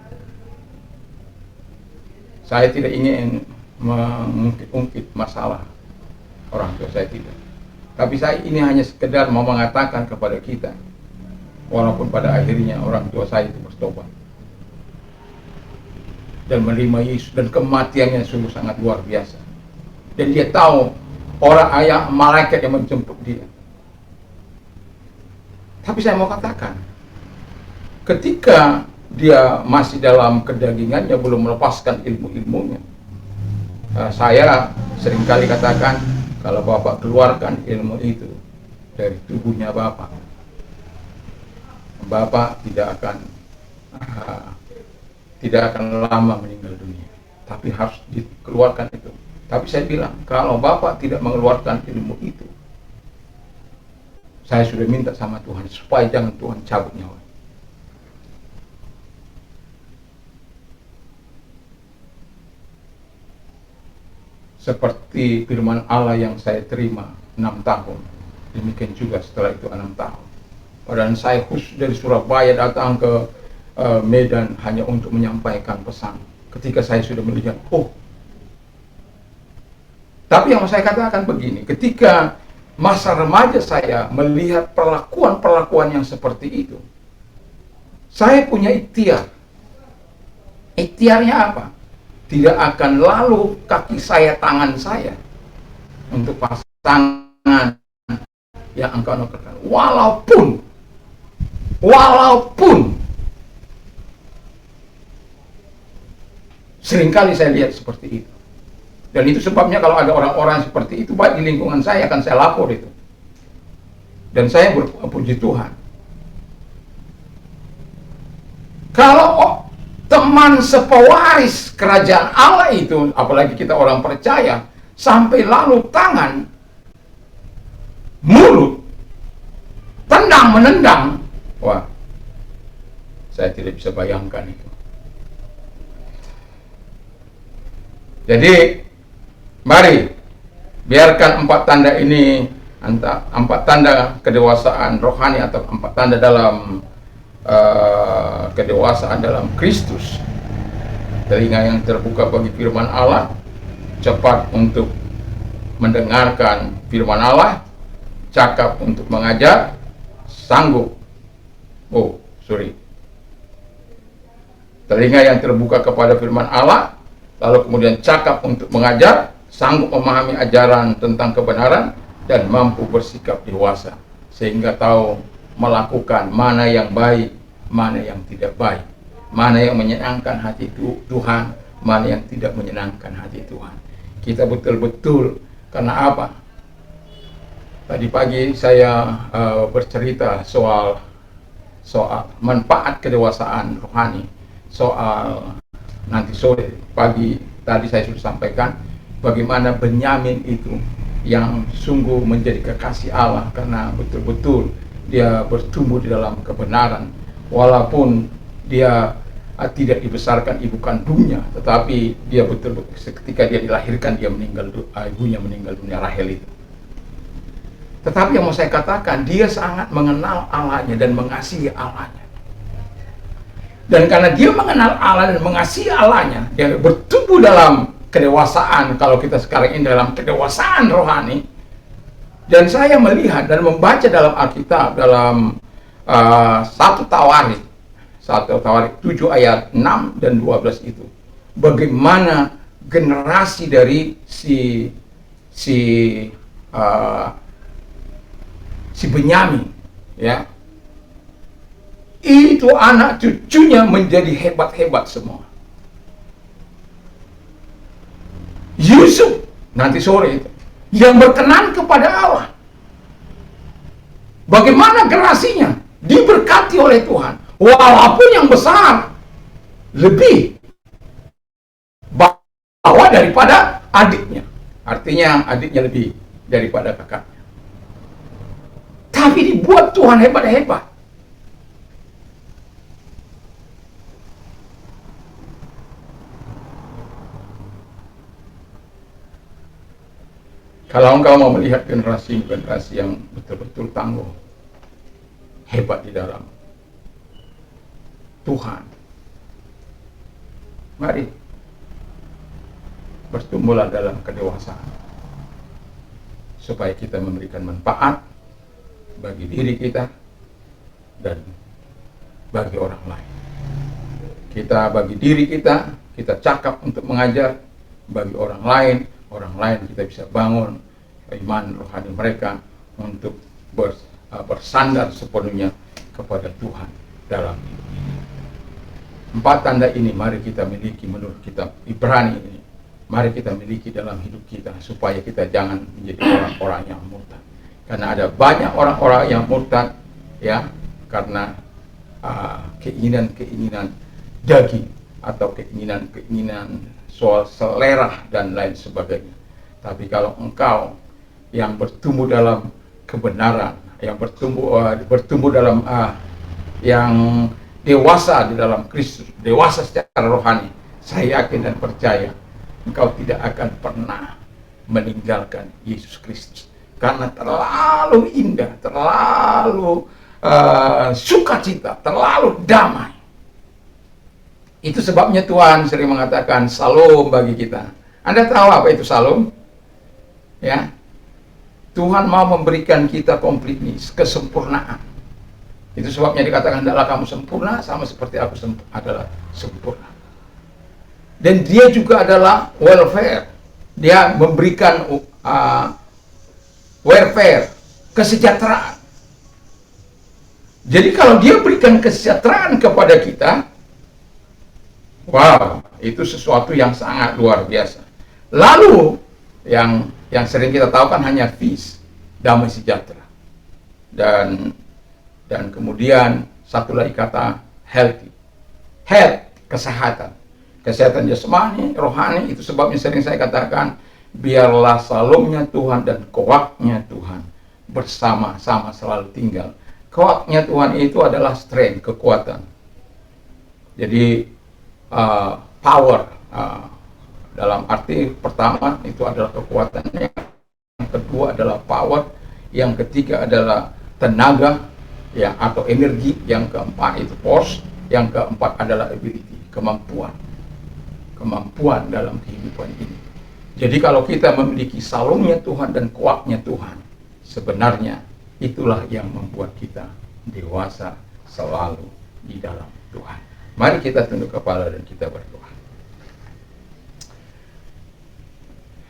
Saya tidak ingin mengungkit-ungkit masalah orang tua saya, tidak. Tapi saya ini hanya sekedar mau mengatakan kepada kita, walaupun pada akhirnya orang tua saya itu bertobat dan menerima Yesus, dan kematiannya sungguh sangat luar biasa. Dan dia tahu orang ayah malaikat yang menjemput dia. Tapi saya mau katakan, ketika dia masih dalam kedagingannya, belum melepaskan ilmu-ilmunya, saya seringkali katakan, kalau Bapak keluarkan ilmu itu dari tubuhnya Bapak tidak akan lama meninggal dunia. Tapi harus dikeluarkan itu. Tapi saya bilang, kalau Bapak tidak mengeluarkan ilmu itu, saya sudah minta sama Tuhan supaya jangan Tuhan cabut nyawa. Seperti firman Allah yang saya terima 6 tahun, demikian juga setelah itu 6 tahun. Padahal saya khusus dari Surabaya datang ke Medan hanya untuk menyampaikan pesan. ketika saya sudah melihat, oh. Tapi yang saya katakan begini, ketika masa remaja saya melihat perlakuan-perlakuan yang seperti itu, saya punya ikhtiar. Ikhtiarnya apa? Tidak akan lalu kaki saya, tangan saya untuk pasangan yang engkau nukarkan. Walaupun seringkali saya lihat seperti itu. Dan itu sebabnya kalau ada orang-orang seperti itu, baik di lingkungan saya akan saya lapor itu. Dan saya berpuji Tuhan. Kalau teman sepewaris kerajaan Allah itu, apalagi kita orang percaya, sampai lalu tangan, mulut, tendang menendang, wah, saya tidak bisa bayangkan itu. Jadi, mari biarkan 4 tanda ini, 4 tanda kedewasaan rohani atau 4 tanda dalam kedewasaan dalam Kristus. Telinga yang terbuka bagi firman Allah, cepat untuk mendengarkan firman Allah, cakap untuk mengajar, sanggup. Telinga yang terbuka kepada firman Allah, lalu kemudian cakap untuk mengajar, sanggup memahami ajaran tentang kebenaran, dan mampu bersikap dewasa, sehingga tahu melakukan mana yang baik, mana yang tidak baik, mana yang menyenangkan hati Tuhan, mana yang tidak menyenangkan hati Tuhan. Kita betul-betul, karena apa? Tadi pagi saya bercerita soal manfaat kedewasaan rohani, soal nanti sore, pagi tadi saya sudah sampaikan bagaimana Benyamin itu yang sungguh menjadi kekasih Allah karena betul-betul dia bertumbuh di dalam kebenaran, walaupun dia tidak dibesarkan ibu kandungnya, tetapi dia betul-betul ketika dia dilahirkan dia meninggal, ibunya meninggal dunia, Rahel itu. Tetapi yang mau saya katakan, dia sangat mengenal Allahnya dan mengasihi Allahnya. Dan karena dia mengenal Allah dan mengasihi Allahnya, dia bertumbuh dalam kedewasaan, kalau kita sekarang ini dalam kedewasaan rohani. Dan saya melihat dan membaca dalam Alkitab, dalam 1 Tawarik 7 ayat 6 dan 12 itu, bagaimana generasi dari si Benyamin, ya, itu anak cucunya menjadi hebat-hebat semua. Yusuf nanti sore itu yang berkenan kepada Allah, bagaimana generasinya diberkati oleh Tuhan, walaupun yang besar lebih bawah daripada adiknya, artinya adiknya lebih daripada kakaknya, tapi dibuat Tuhan hebat-hebat. Kalau engkau mau melihat generasi yang betul-betul tangguh, hebat di dalam Tuhan, mari bertumbuhlah dalam kedewasaan, supaya kita memberikan manfaat bagi diri kita dan bagi orang lain. Kita bagi diri kita cakap untuk mengajar, bagi orang lain kita bisa bangun iman rohani mereka untuk bersandar sepenuhnya kepada Tuhan dalam hidup ini. 4 tanda ini mari kita miliki menurut kitab Ibrani ini. Mari kita miliki dalam hidup kita, supaya kita jangan menjadi orang-orang yang murtad. Karena ada banyak orang-orang yang murtad, ya, karena keinginan-keinginan daging atau keinginan-keinginan soal selera dan lain sebagainya. Tapi kalau engkau yang bertumbuh dalam kebenaran, yang bertumbuh dalam yang dewasa di dalam Kristus, dewasa secara rohani, saya yakin dan percaya engkau tidak akan pernah meninggalkan Yesus Kristus, karena terlalu indah, terlalu sukacita, terlalu damai. Itu sebabnya Tuhan sering mengatakan Shalom bagi kita. Anda tahu apa itu Shalom? Ya, Tuhan mau memberikan kita completeness, kesempurnaan. Itu sebabnya dikatakan, hendaklah kamu sempurna sama seperti aku adalah sempurna. Dan dia juga adalah welfare. Dia memberikan welfare, kesejahteraan. Jadi kalau dia berikan kesejahteraan kepada kita, wow, itu sesuatu yang sangat luar biasa. Lalu yang sering kita tahu kan hanya peace, damai sejahtera. Dan kemudian satu lagi kata healthy. Health, kesehatan. Kesehatan jasmani, rohani, itu sebabnya sering saya katakan, biarlah salomnya Tuhan dan koaknya Tuhan bersama-sama selalu tinggal. Koaknya Tuhan itu adalah strength, kekuatan. Jadi power, dalam arti pertama itu adalah kekuatannya, yang kedua adalah power, yang ketiga adalah tenaga, ya, atau energi, yang keempat itu force, yang keempat adalah ability, kemampuan dalam kehidupan ini. Jadi kalau kita memiliki salomnya Tuhan dan kuatnya Tuhan, sebenarnya itulah yang membuat kita dewasa selalu di dalam Tuhan. Mari kita tunduk kepala dan kita berdoa.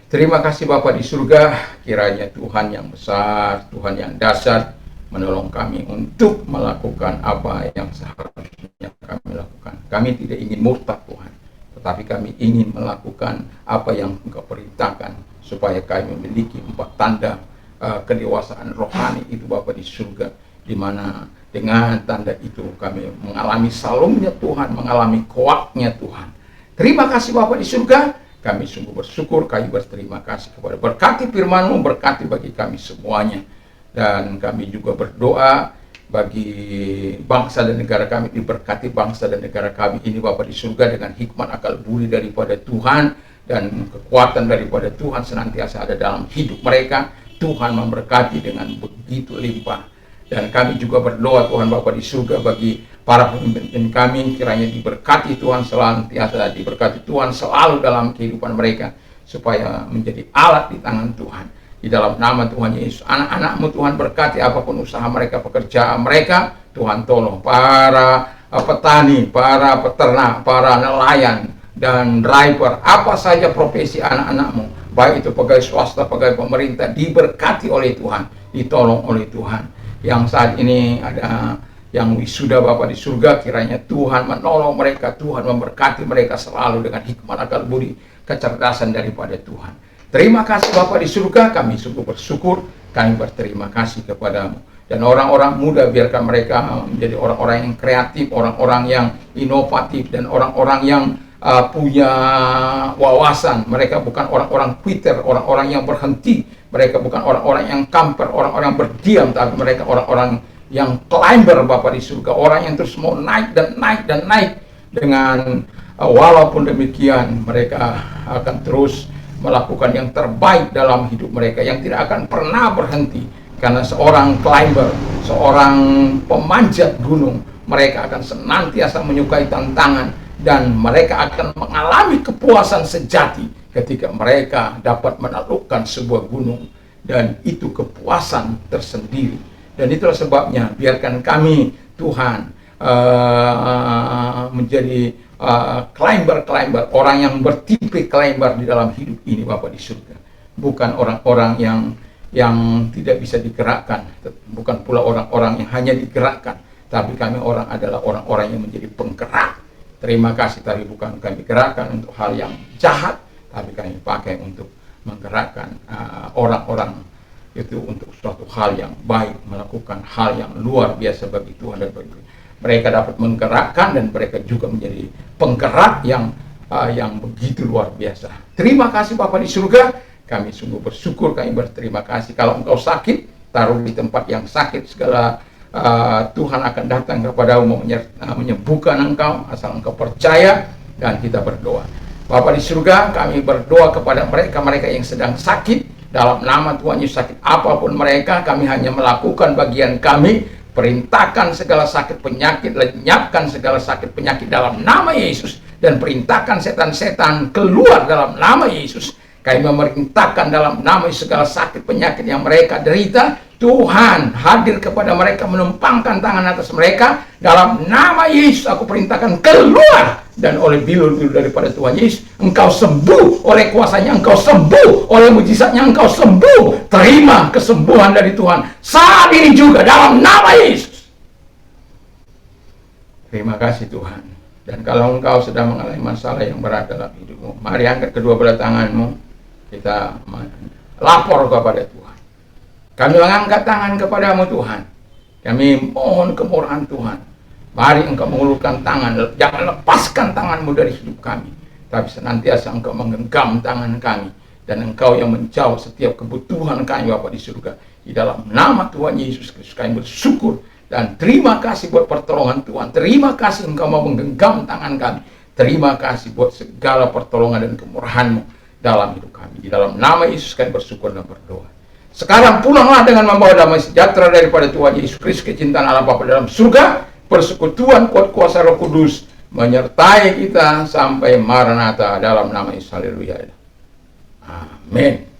Terima kasih Bapa di surga, kiranya Tuhan yang besar, Tuhan yang dahsyat, menolong kami untuk melakukan apa yang seharusnya kami lakukan. Kami tidak ingin murtad Tuhan, tetapi kami ingin melakukan apa yang Engkau perintahkan, supaya kami memiliki 4 tanda kedewasaan rohani itu Bapa di surga, di mana dengan tanda itu kami mengalami salomnya Tuhan, mengalami kuatnya Tuhan. Terima kasih Bapa di surga, kami sungguh bersyukur, kami berterima kasih kepada berkati firman-Mu, berkati bagi kami semuanya. Dan kami juga berdoa bagi bangsa dan negara kami, diberkati bangsa dan negara kami ini Bapa di surga dengan hikmat akal budi daripada Tuhan dan kekuatan daripada Tuhan senantiasa ada dalam hidup mereka. Tuhan memberkati dengan begitu limpah. Dan kami juga berdoa Tuhan Bapa di surga bagi para pemimpin kami, kiranya diberkati Tuhan senantiasa, diberkati Tuhan selalu dalam kehidupan mereka, supaya menjadi alat di tangan Tuhan. Di dalam nama Tuhan Yesus, anak-anak-Mu Tuhan berkati apapun usaha mereka, pekerjaan mereka. Tuhan tolong para petani, para peternak, para nelayan, dan driver, apa saja profesi anak-anak-Mu, baik itu pegawai swasta, pegawai pemerintah, diberkati oleh Tuhan, ditolong oleh Tuhan. Yang saat ini ada yang wisuda Bapa di surga, kiranya Tuhan menolong mereka, Tuhan memberkati mereka selalu dengan hikmat akal budi, kecerdasan daripada Tuhan. Terima kasih Bapa di surga, kami sungguh bersyukur, kami berterima kasih kepadamu. Dan orang-orang muda, biarkan mereka menjadi orang-orang yang kreatif, orang-orang yang inovatif, dan orang-orang yang punya wawasan. Mereka bukan orang-orang quitter, orang-orang yang berhenti. Mereka bukan orang-orang yang camper, orang-orang yang berdiam, tapi mereka orang-orang yang climber Bapa di surga. Orang yang terus mau naik dan naik dan naik. Dengan walaupun demikian, mereka akan terus melakukan yang terbaik dalam hidup mereka, yang tidak akan pernah berhenti. Karena seorang climber, seorang pemanjat gunung, mereka akan senantiasa menyukai tantangan, dan mereka akan mengalami kepuasan sejati ketika mereka dapat menaklukkan sebuah gunung, dan itu kepuasan tersendiri. Dan itulah sebabnya biarkan kami Tuhan menjadi climber, orang yang bertipe climber di dalam hidup ini Bapa di surga. Bukan orang-orang yang tidak bisa digerakkan, bukan pula orang-orang yang hanya digerakkan, tapi kami adalah orang-orang yang menjadi penggerak. Terima kasih, tapi bukan kami gerakkan untuk hal yang jahat, tapi kami pakai untuk menggerakkan orang-orang itu untuk suatu hal yang baik, melakukan hal yang luar biasa bagi Tuhan dan bagi mereka dapat menggerakkan, dan mereka juga menjadi penggerak yang begitu luar biasa. Terima kasih Bapa di surga, kami sungguh bersyukur, kami berterima kasih. Kalau engkau sakit, taruh di tempat yang sakit, segala Tuhan akan datang kepadamu menyembuhkan engkau, asal engkau percaya. Dan kita berdoa Bapa di surga, kami berdoa kepada mereka yang sedang sakit, dalam nama Tuhan Yesus. Sakit apapun mereka, kami hanya melakukan bagian kami. Perintahkan segala sakit penyakit, lenyapkan segala sakit penyakit dalam nama Yesus. dan perintahkan setan-setan keluar dalam nama Yesus. Kami memerintahkan dalam nama Yesus segala sakit penyakit yang mereka derita, Tuhan hadir kepada mereka, menumpangkan tangan atas mereka. Dalam nama Yesus aku perintahkan keluar, dan oleh bilur-bilur daripada Tuhan Yesus engkau sembuh, oleh kuasanya engkau sembuh, oleh mujizatnya engkau sembuh. Terima kesembuhan dari Tuhan saat ini juga dalam nama Yesus. Terima kasih Tuhan. Dan kalau engkau sedang mengalami masalah yang berat dalam hidupmu, mari angkat kedua belah tanganmu. Kita lapor kepada Tuhan. Kami mengangkat tangan kepadamu Tuhan. Kami mohon kemurahan Tuhan. Mari engkau mengulurkan tangan. Jangan lepaskan tanganmu dari hidup kami, tapi senantiasa engkau menggenggam tangan kami. Dan engkau yang menjawab setiap kebutuhan kami Bapa di surga. Di dalam nama Tuhan Yesus Kristus kami bersyukur. Dan terima kasih buat pertolongan Tuhan. Terima kasih engkau mau menggenggam tangan kami. Terima kasih buat segala pertolongan dan kemurahan-Mu dalam hidup kami. Di dalam nama Yesus kami bersyukur dan berdoa. Sekarang pulanglah dengan membawa damai sejahtera daripada Tuhan Yesus Kristus, kecintaan Allah Bapa dalam surga, persekutuan kuat kuasa Roh Kudus menyertai kita sampai Maranatha dalam nama Yesus. Haleluya. Amin.